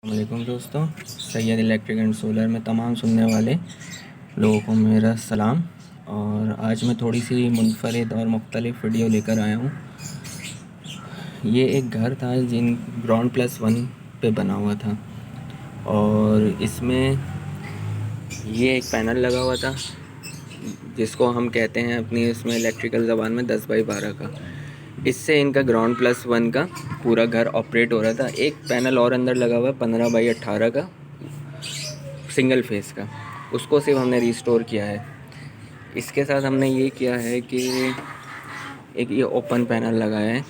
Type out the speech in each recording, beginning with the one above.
वालेकुम दोस्तों, Syed electric and solar में तमाम सुनने वाले लोगों को मेरा सलाम। और आज मैं थोड़ी सी मुनफरिद और मुख्तलिफ वीडियो लेकर आया हूँ। ये एक घर था जिन ग्राउंड प्लस वन पे बना हुआ था और इसमें ये एक पैनल लगा हुआ था जिसको हम कहते हैं अपनी इसमें इलेक्ट्रिकल ज़बान में 10/12 का। इससे इनका ग्राउंड प्लस वन का पूरा घर ऑपरेट हो रहा था। एक पैनल और अंदर लगा हुआ है 15/18 का सिंगल फेस का, उसको सिर्फ हमने रिस्टोर किया है। इसके साथ हमने ये किया है कि एक ये ओपन पैनल लगाया है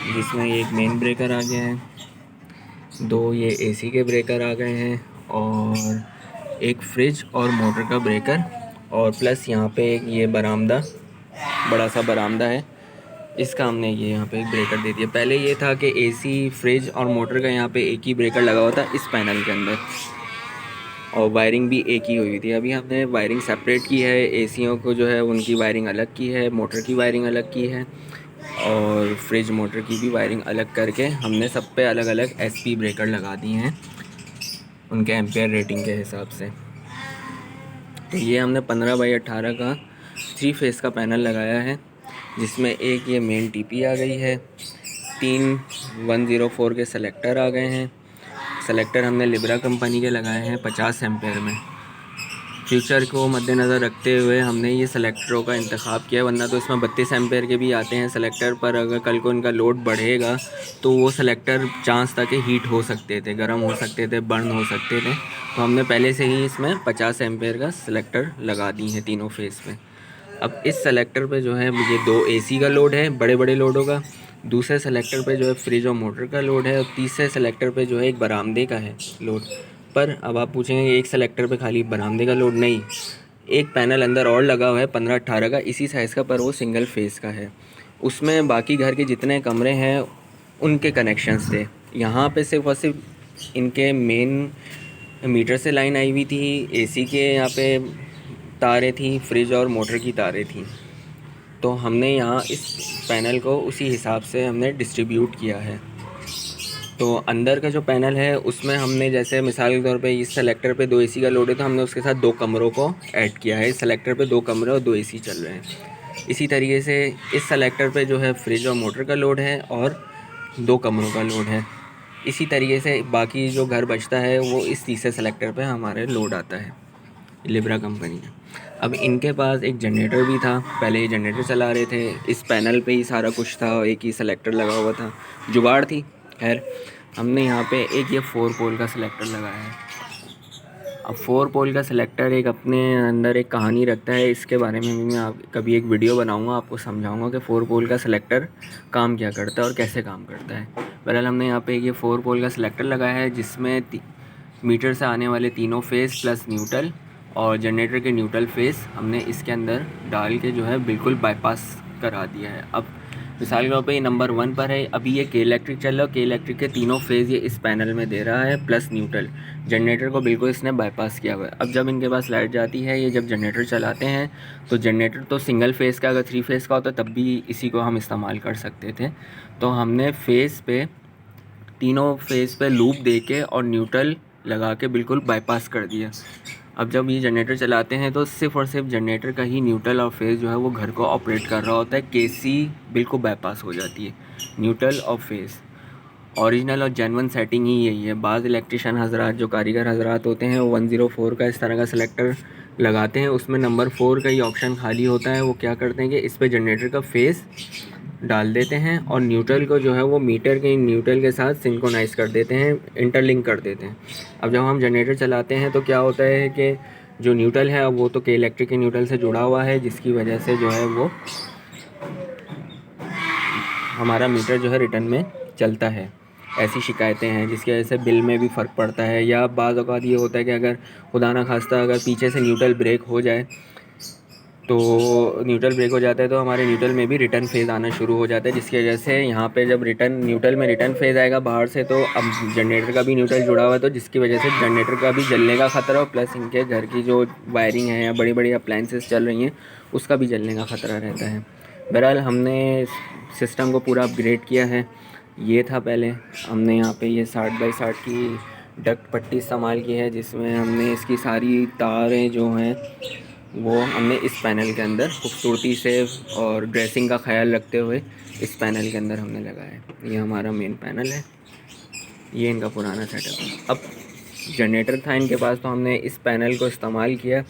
जिसमें एक मेन ब्रेकर आ गया है, 2 ये एसी के ब्रेकर आ गए हैं और एक फ्रिज और मोटर का ब्रेकर, और प्लस यहाँ पे एक ये बरामदा, बड़ा सा बरामदा है, इसका हमने ये यहाँ पे एक ब्रेकर दे दिया। पहले ये था कि एसी फ्रिज और मोटर का यहाँ पे एक ही ब्रेकर लगा हुआ था इस पैनल के अंदर, और वायरिंग भी एक ही हुई थी। अभी हमने वायरिंग सेपरेट की है, एसीओं को जो है उनकी वायरिंग अलग की है, मोटर की वायरिंग अलग की है और फ्रिज मोटर की भी वायरिंग अलग करके हमने सब पे अलग अलग एसपी ब्रेकर लगा दिए हैं उनके एम्पेयर रेटिंग के हिसाब से। तो ये हमने 15/18 का 3 फेस का पैनल लगाया है जिसमें एक ये मेन टीपी आ गई है, 3 104 के सेलेक्टर आ गए हैं। सेलेक्टर हमने लिब्रा कंपनी के लगाए हैं 50 एम्पेयर में। फ्यूचर को मद्देनज़र रखते हुए हमने ये सेलेक्टरों का इंतखाब किया, वरना तो इसमें 32 एम्पेयर के भी आते हैं सेलेक्टर, पर अगर कल को इनका लोड बढ़ेगा तो वो सेलेक्टर चांस था कि हीट हो सकते थे, गर्म हो सकते थे, बर्न हो सकते थे। तो हमने पहले से ही इसमें 50 एम्पेयर का सेलेक्टर लगा दी हैं तीनों फेस पे। अब इस सेलेक्टर पे जो है ये 2 एसी का लोड है बड़े बड़े लोडों का, दूसरे सेलेक्टर पे जो है फ्रिज और मोटर का लोड है, और तीसरे सेलेक्टर पे जो है एक बरामदे का है लोड। पर अब आप पूछेंगे एक सेलेक्टर पे खाली बरामदे का लोड नहीं, एक पैनल अंदर और लगा हुआ है 15/18 का इसी साइज़ का, पर वो सिंगल फेस का है। उसमें बाकी घर के जितने कमरे हैं उनके कनेक्शंस थे। यहाँ पे सिर्फ और सिर्फ इनके मेन मीटर से लाइन आई हुई थी, एसी के यहाँ पे तारें थी, फ्रिज और मोटर की तारें थी। तो हमने यहाँ इस पैनल को उसी हिसाब से हमने डिस्ट्रीब्यूट किया है। तो अंदर का जो पैनल है उसमें हमने जैसे मिसाल के तौर पे इस सेलेक्टर पे 2 एसी का लोड है तो हमने उसके साथ 2 कमरों को ऐड किया है। इस सेलेक्टर पे 2 कमरे और 2 एसी चल रहे हैं। इसी तरीके से इस सेलेक्टर पे जो है फ्रिज और मोटर का लोड है और 2 कमरों का लोड है। इसी तरीके से बाकी जो घर बचता है वो इस तीसरे सेलेक्टर पे हमारे लोड आता है लिब्रा कंपनी का। अब इनके पास एक जनरेटर भी था, पहले ये जनरेटर चला रहे थे, इस पैनल पे ही सारा कुछ था, एक ही सेलेक्टर लगा हुआ था, जुगाड़ थी। खैर हमने यहाँ पे एक ये 4 पोल का सिलेक्टर लगाया है। अब 4 पोल का सिलेक्टर एक अपने अंदर एक कहानी रखता है, इसके बारे में मैं आप कभी एक वीडियो बनाऊंगा, आपको समझाऊंगा कि 4 पोल का सिलेक्टर काम क्या करता है और कैसे काम करता है। बहरहाल हमने यहाँ पे ये 4 पोल का सिलेक्टर लगाया है जिसमें मीटर से आने वाले तीनों फेस प्लस न्यूट्रल और जनरेटर के न्यूट्रल फेस हमने इसके अंदर डाल के जो है बिल्कुल बाईपास करा दिया है। अब मिसाल के तौर पे ये नंबर 1 पर है, अभी ये के इलेक्ट्रिक चल रहा है, के इलेक्ट्रिक के तीनों फेज़ ये इस पैनल में दे रहा है प्लस न्यूट्रल। जनरेटर को बिल्कुल इसने बाईपास किया हुआ है। अब जब इनके पास लाइट जाती है, ये जब जनरेटर चलाते हैं तो जनरेटर तो सिंगल फेज़ का, अगर 3 फेज़ का होता तब भी इसी को हम इस्तेमाल कर सकते थे। तो हमने फेज़ पे तीनों फेज़ पे लूप दे के और न्यूट्रल लगा के बिल्कुल बाईपास कर दिया। अब जब ये जनरेटर चलाते हैं तो सिर्फ़ और सिर्फ जनरेटर का ही न्यूट्रल और फेज़ जो है वो घर को ऑपरेट कर रहा होता है, केसी बिल्कुल बाईपास हो जाती है। न्यूट्रल और फेज़ ओरिजिनल और जेन्युइन सेटिंग ही यही है। बाज़ इलेक्ट्रिशियन हज़रात जो कारीगर हज़रात होते हैं वो 104 का इस तरह का सिलेक्टर लगाते हैं, उसमें नंबर 4 का ही ऑप्शन खाली होता है। वो क्या करते हैं कि इस पर जनरेटर का फेज़ डाल देते हैं और न्यूट्रल को जो है वो मीटर के न्यूट्रल के साथ सिंक्रोनाइज़ कर देते हैं, इंटरलिंक कर देते हैं। अब जब हम जनरेटर चलाते हैं तो क्या होता है कि जो न्यूट्रल है अब वो तो के इलेक्ट्रिक के न्यूट्रल से जुड़ा हुआ है, जिसकी वजह से जो है वो हमारा मीटर जो है रिटर्न में चलता है। ऐसी शिकायतें हैं जिसकी वजह से बिल में भी फ़र्क पड़ता है, या बाज़ औक़ात ये होता है कि अगर खुदा ना खास्ता अगर पीछे से न्यूट्रल ब्रेक हो जाए तो न्यूट्रल ब्रेक हो जाता है तो हमारे न्यूट्रल में भी रिटर्न फेज़ आना शुरू हो जाता है, जिसकी वजह से यहाँ पे जब न्यूट्रल में रिटर्न फेज़ आएगा बाहर से तो अब जनरेटर का भी न्यूट्रल जुड़ा हुआ है, तो जिसकी वजह से जनरेटर का भी जलने का ख़तरा और प्लस इनके घर की जो वायरिंग है या बड़ी बड़ी अप्लाइंसेस चल रही हैं उसका भी जलने का ख़तरा रहता है। बहरहाल हमने सिस्टम को पूरा अपग्रेड किया है ये था पहले। हमने यहाँ पे ये 60x60 की डक्ट पट्टी इस्तेमाल की है, जिसमें हमने इसकी सारी तारें जो हैं वो हमने इस पैनल के अंदर खूबसूरती से और ड्रेसिंग का ख्याल रखते हुए इस पैनल के अंदर हमने लगाया है। ये हमारा मेन पैनल है, ये इनका पुराना सेटअप है। अब जनरेटर था इनके पास, तो हमने इस पैनल को इस्तेमाल किया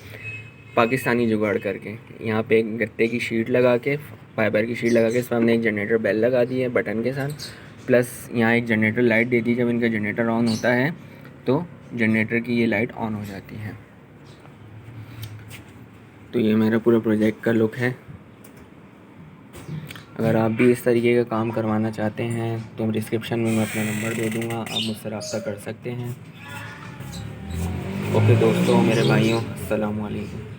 पाकिस्तानी जुगाड़ करके। यहाँ पे एक गत्ते की शीट लगा के, फाइबर की शीट लगा के, इस पर हमने एक जनरेटर बेल लगा दी है बटन के साथ, प्लस यहाँ एक जनरेटर लाइट दे दी। जब इनका जनरेटर ऑन होता है तो जनरेटर की ये लाइट ऑन हो जाती है। तो ये मेरा पूरा प्रोजेक्ट का लुक है। अगर आप भी इस तरीके का काम करवाना चाहते हैं तो डिस्क्रिप्शन में मैं अपना नंबर दे दूँगा, आप मुझसे रब्ता कर सकते हैं। ओके दोस्तों, मेरे भाइयों, अस्सलाम वालेकुम।